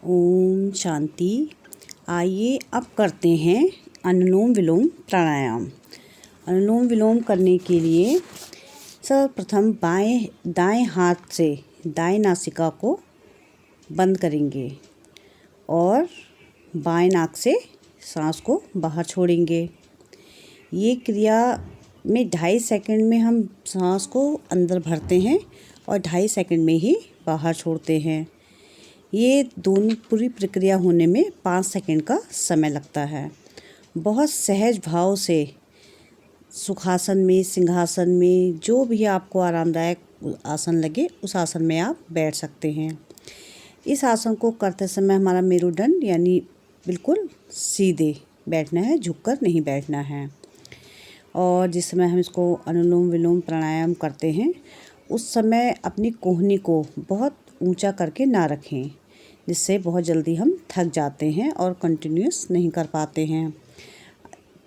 ओम शांति। आइए अब करते हैं अनुलोम विलोम प्राणायाम। अनुलोम विलोम करने के लिए सर्वप्रथम दाएं हाथ से दाएं नासिका को बंद करेंगे और बाएं नाक से सांस को बाहर छोड़ेंगे। ये क्रिया में 2.5 सेकंड में हम सांस को अंदर भरते हैं और 2.5 सेकंड में ही बाहर छोड़ते हैं। ये दोनों पूरी प्रक्रिया होने में 5 सेकंड का समय लगता है। बहुत सहज भाव से सुखासन में, सिंहासन में, जो भी आपको आरामदायक आसन लगे उस आसन में आप बैठ सकते हैं। इस आसन को करते समय हमारा मेरुदंड यानी बिल्कुल सीधे बैठना है, झुककर नहीं बैठना है। और जिस समय हम इसको अनुलोम विलोम प्राणायाम करते हैं उस समय अपनी कोहनी को बहुत ऊंचा करके ना रखें, जिससे बहुत जल्दी हम थक जाते हैं और कंटिन्यूस नहीं कर पाते हैं।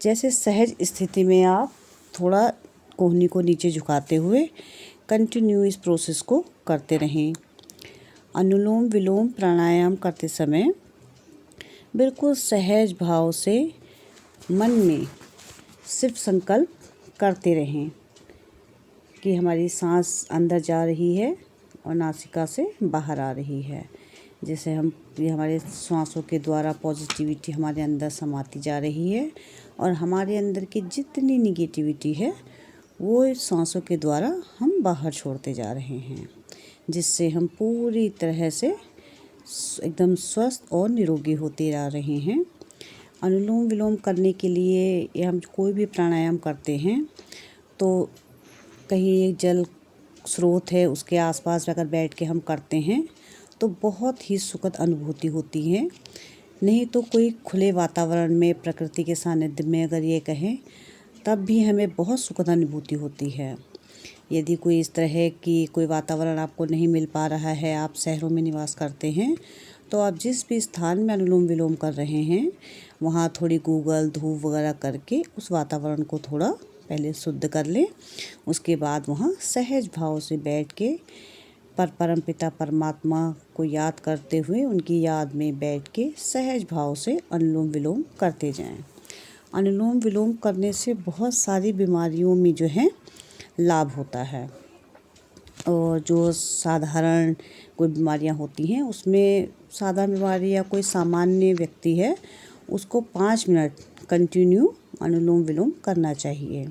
जैसे सहज स्थिति में आप थोड़ा कोहनी को नीचे झुकाते हुए कंटिन्यू इस प्रोसेस को करते रहें। अनुलोम विलोम प्राणायाम करते समय बिल्कुल सहज भाव से मन में सिर्फ संकल्प करते रहें कि हमारी सांस अंदर जा रही है और नासिका से बाहर आ रही है। जैसे ये हमारे सांसों के द्वारा पॉजिटिविटी हमारे अंदर समाती जा रही है और हमारे अंदर की जितनी निगेटिविटी है वो सांसों के द्वारा हम बाहर छोड़ते जा रहे हैं, जिससे हम पूरी तरह से एकदम स्वस्थ और निरोगी होते जा रहे हैं। अनुलोम विलोम करने के लिए या हम कोई भी प्राणायाम करते हैं तो कहीं एक जल स्रोत है उसके आसपास अगर बैठ के हम करते हैं तो बहुत ही सुखद अनुभूति होती है। नहीं तो कोई खुले वातावरण में प्रकृति के सानिध्य में अगर ये कहें तब भी हमें बहुत सुखद अनुभूति होती है। यदि कोई इस तरह की कोई वातावरण आपको नहीं मिल पा रहा है, आप शहरों में निवास करते हैं, तो आप जिस भी स्थान में अनुलोम विलोम कर रहे हैं वहाँ थोड़ी गूगल धूप वगैरह करके उस वातावरण को थोड़ा पहले शुद्ध कर लें। उसके बाद वहाँ सहज भाव से बैठ के परमपिता परमात्मा को याद करते हुए उनकी याद में बैठ के सहज भाव से अनुलोम विलोम करते जाएं। अनुलोम विलोम करने से बहुत सारी बीमारियों में जो है लाभ होता है। और जो साधारण कोई बीमारियां होती हैं उसमें साधारण बीमारी या कोई सामान्य व्यक्ति है उसको 5 मिनट कंटिन्यू अनुलोम विलोम करना चाहिए।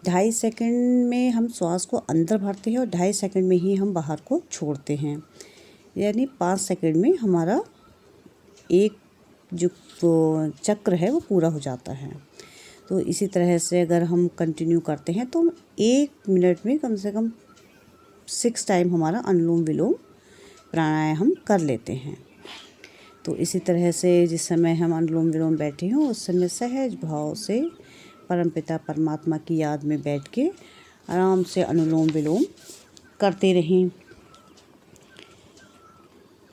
2.5 सेकंड में हम श्वास को अंदर भरते हैं और 2.5 सेकंड में ही हम बाहर को छोड़ते हैं, यानी 5 सेकंड में हमारा एक जो चक्र है वो पूरा हो जाता है। तो इसी तरह से अगर हम कंटिन्यू करते हैं तो 1 मिनट में कम से कम 6 टाइम हमारा अनुलोम विलोम प्राणायाम हम कर लेते हैं। तो इसी तरह से जिस समय हम अनुलोम विलोम बैठे हों उस समय सहज भाव से परमपिता परमात्मा की याद में बैठ के आराम से अनुलोम विलोम करते रहें।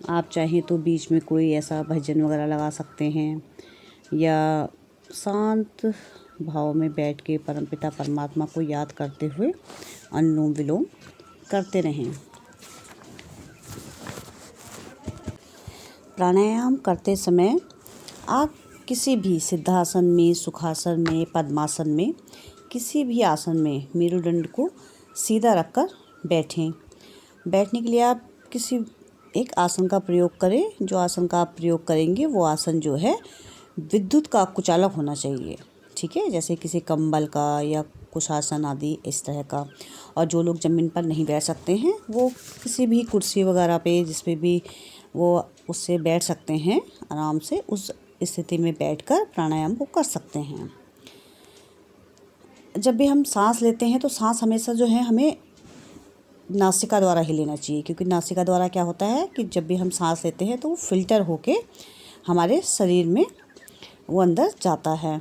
आप चाहें तो बीच में कोई ऐसा भजन वगैरह लगा सकते हैं या शांत भाव में बैठ के परमपिता परमात्मा को याद करते हुए अनुलोम विलोम करते रहें। प्राणायाम करते समय आप किसी भी सिद्धासन में, सुखासन में, पद्मासन में, किसी भी आसन में मेरुदंड को सीधा रखकर बैठें। बैठने के लिए आप किसी एक आसन का प्रयोग करें। जो आसन का आप प्रयोग करेंगे वो आसन जो है विद्युत का कुचालक होना चाहिए, ठीक है, जैसे किसी कंबल का या कुशासन आदि इस तरह का। और जो लोग ज़मीन पर नहीं बैठ सकते हैं वो किसी भी कुर्सी वगैरह पे जिस पे भी वो उससे बैठ सकते हैं, आराम से उस स्थिति में बैठकर प्राणायाम को कर सकते हैं। जब भी हम सांस लेते हैं तो सांस हमेशा जो है हमें नासिका द्वारा ही लेना चाहिए, क्योंकि नासिका द्वारा क्या होता है कि जब भी हम सांस लेते हैं तो वो फिल्टर होके हमारे शरीर में वो अंदर जाता है।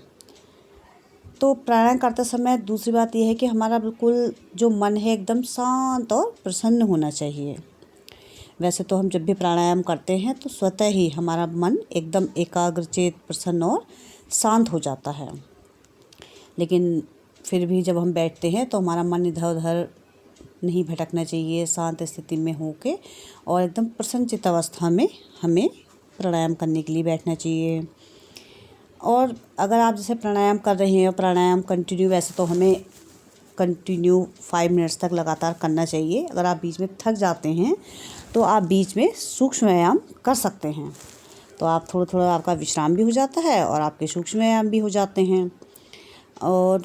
तो प्राणायाम करते समय दूसरी बात यह है कि हमारा बिल्कुल जो मन है एकदम शांत और प्रसन्न होना चाहिए। वैसे तो हम जब भी प्राणायाम करते हैं तो स्वतः ही हमारा मन एकदम एकाग्रचित, प्रसन्न और शांत हो जाता है, लेकिन फिर भी जब हम बैठते हैं तो हमारा मन इधर उधर नहीं भटकना चाहिए। शांत स्थिति में होके और एकदम प्रसन्नचित्त अवस्था में हमें प्राणायाम करने के लिए बैठना चाहिए। और अगर आप जैसे प्राणायाम कर रहे हैं, प्राणायाम कंटिन्यू, वैसे तो हमें कंटिन्यू 5 मिनट्स तक लगातार करना चाहिए। अगर आप बीच में थक जाते हैं तो आप बीच में सूक्ष्म व्यायाम कर सकते हैं, तो आप थोड़ा थोड़ा आपका विश्राम भी हो जाता है और आपके सूक्ष्म व्यायाम भी हो जाते हैं। और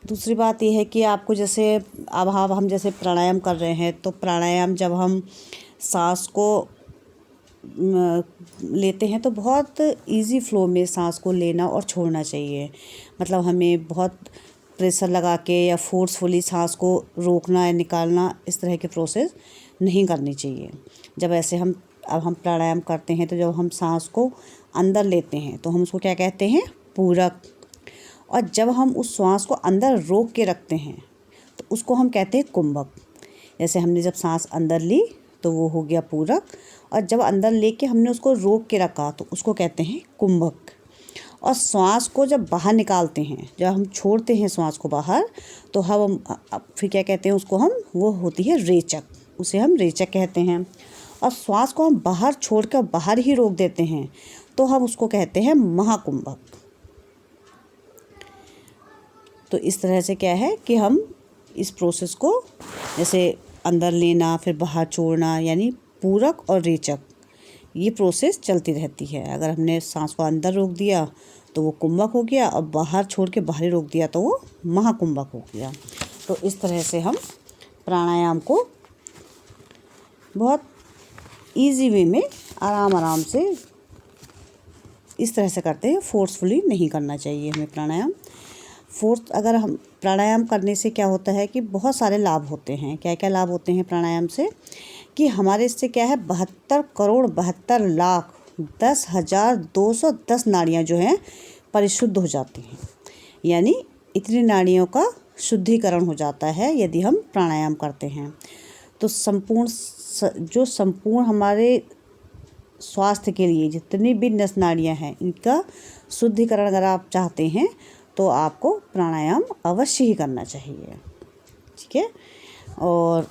दूसरी बात यह है कि आपको जैसे अब हम जैसे प्राणायाम कर रहे हैं, तो प्राणायाम जब हम सांस को लेते हैं तो बहुत इजी फ्लो में सांस को लेना और छोड़ना चाहिए। मतलब हमें बहुत प्रेशर लगा के या फोर्सफुली सांस को रोकना या निकालना, इस तरह के प्रोसेस नहीं करनी चाहिए। जब ऐसे हम प्राणायाम करते हैं तो जब हम सांस को अंदर लेते हैं तो हम उसको क्या कहते हैं, पूरक। और जब हम उस सांस को अंदर रोक के रखते हैं तो उसको हम कहते हैं कुंभक। जैसे हमने जब सांस अंदर ली तो वो हो गया पूरक, और जब अंदर लेके हमने उसको रोक के रखा तो उसको कहते हैं कुंभक। और श्वास को जब बाहर निकालते हैं, जब हम छोड़ते हैं श्वास को बाहर, तो हम फिर क्या कहते हैं उसको हम, वो होती है रेचक, उसे हम रेचक कहते हैं। और श्वास को हम बाहर छोड़ कर बाहर ही रोक देते हैं तो हम उसको कहते हैं महाकुंभक। तो इस तरह से क्या है कि हम इस प्रोसेस को, जैसे अंदर लेना फिर बाहर छोड़ना, यानी पूरक और रेचक, ये प्रोसेस चलती रहती है। अगर हमने सांस को अंदर रोक दिया तो वो कुंभक हो गया, और बाहर छोड़ के बाहर रोक दिया तो वो महाकुंभक हो गया। तो इस तरह से हम प्राणायाम को बहुत इजी वे में आराम से इस तरह से करते हैं। फोर्सफुली नहीं करना चाहिए हमें प्राणायाम। अगर हम प्राणायाम करने से क्या होता है कि बहुत सारे लाभ होते हैं। क्या क्या लाभ होते हैं प्राणायाम से, कि हमारे इससे क्या है 72 करोड़ 72 लाख 10,210 नाड़ियाँ जो हैं परिशुद्ध हो जाती हैं। यानी इतनी नाड़ियों का शुद्धिकरण हो जाता है यदि हम प्राणायाम करते हैं। तो संपूर्ण हमारे स्वास्थ्य के लिए जितनी भी नस नाड़ियाँ हैं, इनका शुद्धिकरण अगर आप चाहते हैं तो आपको प्राणायाम अवश्य ही करना चाहिए। ठीक है। और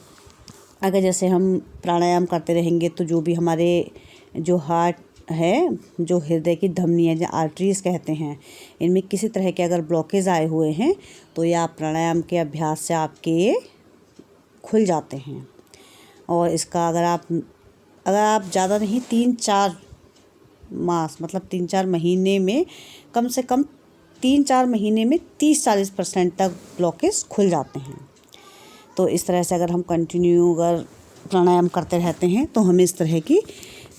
अगर जैसे हम प्राणायाम करते रहेंगे तो जो भी हमारे जो हार्ट है, जो हृदय की धमनियाँ, जो आर्टरीज कहते हैं, इनमें किसी तरह के अगर ब्लॉकेज आए हुए हैं तो ये आप प्राणायाम के अभ्यास से आपके ये खुल जाते हैं। और इसका अगर आप ज़्यादा नहीं 3-4 मास, मतलब 3-4 महीने में, कम से कम 3-4 महीने में 30-40% तक ब्लॉकेज खुल जाते हैं। तो इस तरह से अगर हम कंटिन्यू अगर प्राणायाम करते रहते हैं तो हमें इस तरह की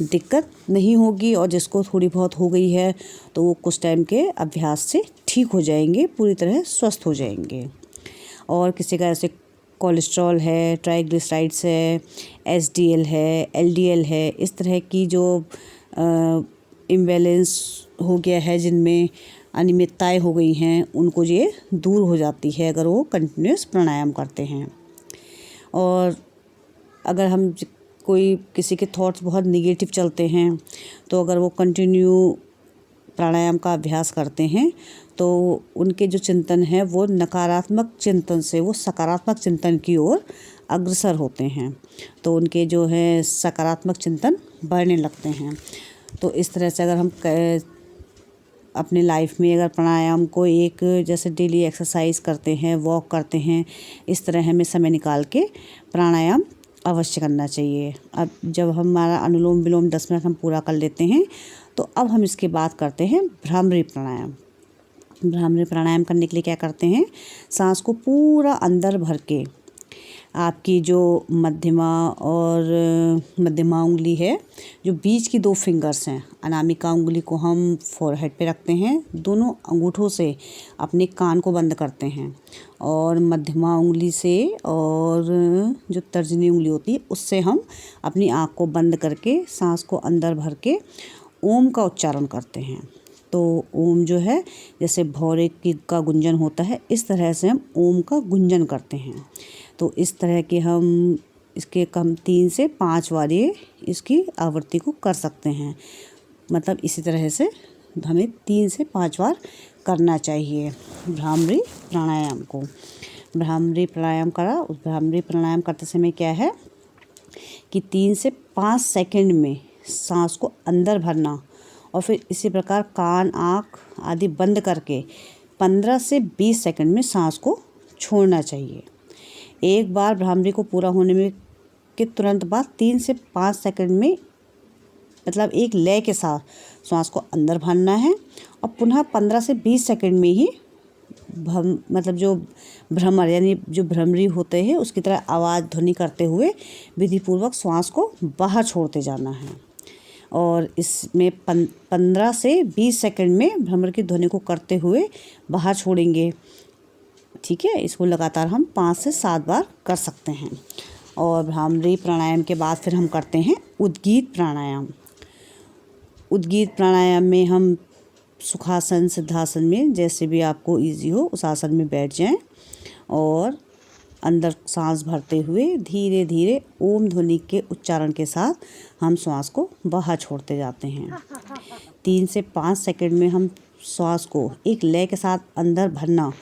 दिक्कत नहीं होगी। और जिसको थोड़ी बहुत हो गई है तो वो कुछ टाइम के अभ्यास से ठीक हो जाएंगे, पूरी तरह स्वस्थ हो जाएंगे। और किसी का ऐसे कोलेस्ट्रॉल है, ट्राइग्लिसराइड्स है, एसडीएल है, एलडीएल है, इस तरह की जो इम्बैलेंस हो गया है, जिनमें अनियमितताएं हो गई हैं, उनको ये दूर हो जाती है अगर वो कंटिन्यूस प्राणायाम करते हैं। और अगर हम किसी के थॉट्स बहुत नेगेटिव चलते हैं तो अगर वो कंटिन्यू प्राणायाम का अभ्यास करते हैं तो उनके जो चिंतन है वो नकारात्मक चिंतन से वो सकारात्मक चिंतन की ओर अग्रसर होते हैं। तो उनके जो है सकारात्मक चिंतन बढ़ने लगते हैं। तो इस तरह से अगर हम अपने लाइफ में अगर प्राणायाम को एक जैसे डेली एक्सरसाइज करते हैं, वॉक करते हैं, इस तरह हमें समय निकाल के प्राणायाम अवश्य करना चाहिए। अब जब हमारा अनुलोम विलोम 10 मिनट हम पूरा कर लेते हैं तो अब हम इसके बाद करते हैं भ्रामरी प्राणायाम। भ्रामरी प्राणायाम करने के लिए क्या करते हैं, सांस को पूरा अंदर भर के आपकी जो मध्यमा उंगली है, जो बीच की 2 फिंगर्स हैं, अनामिका उंगली को हम फोरहेड पे रखते हैं, दोनों अंगूठों से अपने कान को बंद करते हैं, और मध्यमा उंगली से और जो तर्जनी उंगली होती है उससे हम अपनी आँख को बंद करके सांस को अंदर भर के ओम का उच्चारण करते हैं। तो ओम जो है जैसे भौरे का गुंजन होता है, इस तरह से हम ओम का गुंजन करते हैं। तो इस तरह के हम इसके कम 3 से 5 बार इसकी आवृत्ति को कर सकते हैं। मतलब इसी तरह से हमें 3 से 5 बार करना चाहिए भ्रामरी प्राणायाम को। भ्रामरी प्राणायाम करा, उस भ्रामरी प्राणायाम करते समय क्या है कि 3 से 5 सेकंड में सांस को अंदर भरना और फिर इसी प्रकार कान, आँख आदि बंद करके 15 से 20 सेकंड में सांस को छोड़ना चाहिए। एक बार भ्रामरी को पूरा होने में के तुरंत बाद 3 से 5 सेकंड में मतलब एक लय के साथ सांस को अंदर भरना है और पुनः 15 से 20 सेकंड में ही मतलब जो भ्रमर यानी जो भ्रमरी होते हैं उसकी तरह आवाज़ ध्वनि करते हुए विधिपूर्वक श्वास को बाहर छोड़ते जाना है। और इसमें 15 से 20 सेकंड में भ्रमर की ध्वनि को करते हुए बाहर छोड़ेंगे। ठीक है, इसको लगातार हम 5 से 7 बार कर सकते हैं। और भ्रामरी प्राणायाम के बाद फिर हम करते हैं उद्गीत प्राणायाम। उद्गीत प्राणायाम में हम सुखासन, सिद्धासन में जैसे भी आपको इजी हो उस आसन में बैठ जाएं और अंदर सांस भरते हुए धीरे धीरे ओम ध्वनि के उच्चारण के साथ हम श्वास को बाहर छोड़ते जाते हैं। 3 से 5 सेकंड में हम श्वास को एक लय के साथ अंदर भरना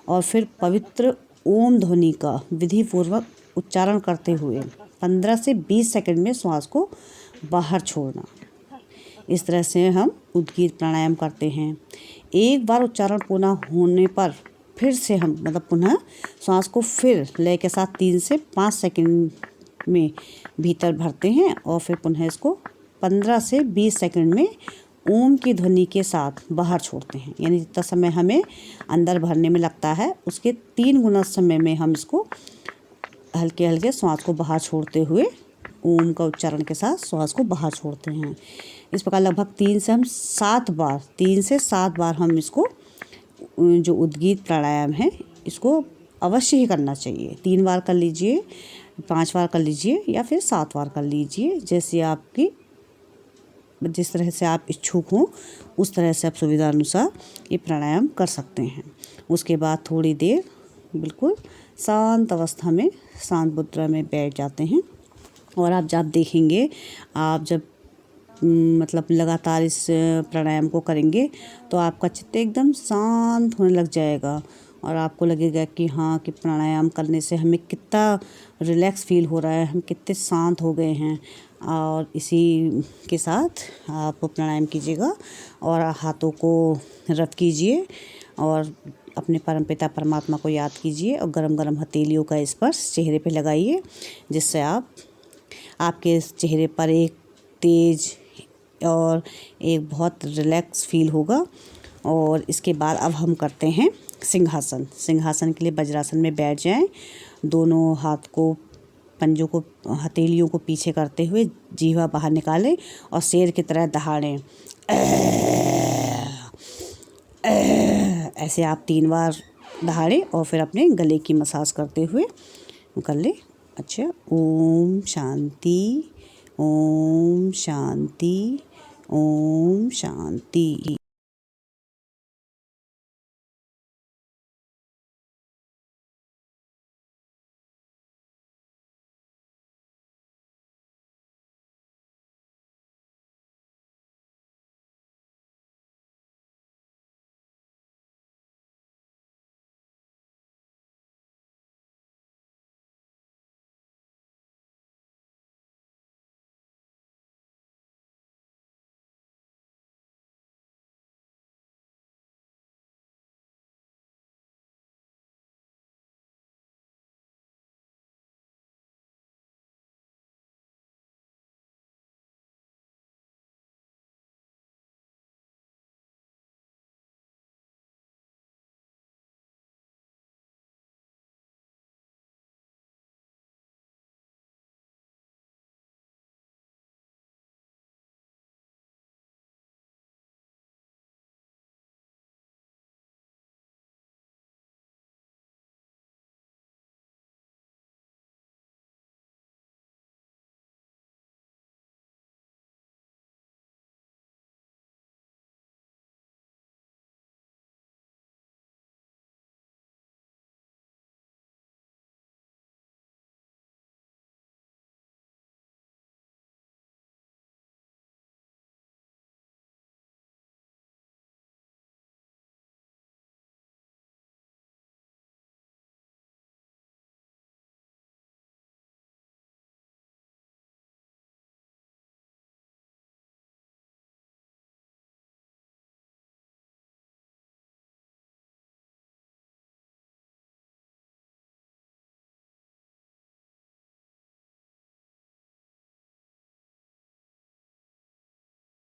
और फिर पवित्र ओम ध्वनि का विधिपूर्वक उच्चारण करते हुए 15 से 20 सेकंड में श्वास को बाहर छोड़ना। इस तरह से हम उद्गीत प्राणायाम करते हैं। एक बार उच्चारण पूर्ण होने पर फिर से हम पुनः श्वास को फिर लय के साथ 3 से 5 सेकंड में भीतर भरते हैं और फिर पुनः इसको 15 से 20 सेकंड में ओम की ध्वनि के साथ बाहर छोड़ते हैं। यानी जितना समय हमें अंदर भरने में लगता है उसके 3 गुना समय में हम इसको हल्के हल्के श्वास को बाहर छोड़ते हुए ओम का उच्चारण के साथ श्वास को बाहर छोड़ते हैं। इस प्रकार लगभग 3 से 7 बार हम इसको जो उद्गीत प्राणायाम है इसको अवश्य ही करना चाहिए। 3 बार कर लीजिए, 5 बार कर लीजिए या फिर 7 बार कर लीजिए, जिस तरह से आप इच्छुक हों उस तरह से आप सुविधा अनुसार ये प्राणायाम कर सकते हैं। उसके बाद थोड़ी देर बिल्कुल शांत अवस्था में शांत मुद्रा में बैठ जाते हैं और आप जब देखेंगे आप जब लगातार इस प्राणायाम को करेंगे तो आपका चित्त एकदम शांत होने लग जाएगा और आपको लगेगा कि हाँ कि प्राणायाम करने से हमें कितना रिलैक्स फील हो रहा है, हम कितने शांत हो गए हैं। और इसी के साथ आप प्राणायाम कीजिएगा और हाथों को रब कीजिए और अपने परमपिता परमात्मा को याद कीजिए और गरम गरम हथेलियों का स्पर्श चेहरे पे लगाइए, जिससे आपके चेहरे पर एक तेज और एक बहुत रिलैक्स फील होगा। और इसके बाद अब हम करते हैं सिंहासन। सिंहासन के लिए वज्रासन में बैठ जाएं, दोनों हाथ को पंजों को हथेलियों को पीछे करते हुए जीवा बाहर निकालें और शेर की तरह दहाड़ें। ऐसे आप 3 बार दहाड़ें और फिर अपने गले की मसाज करते हुए कर लें। अच्छा, ओम शांति, ओम शांति, ओम शांति।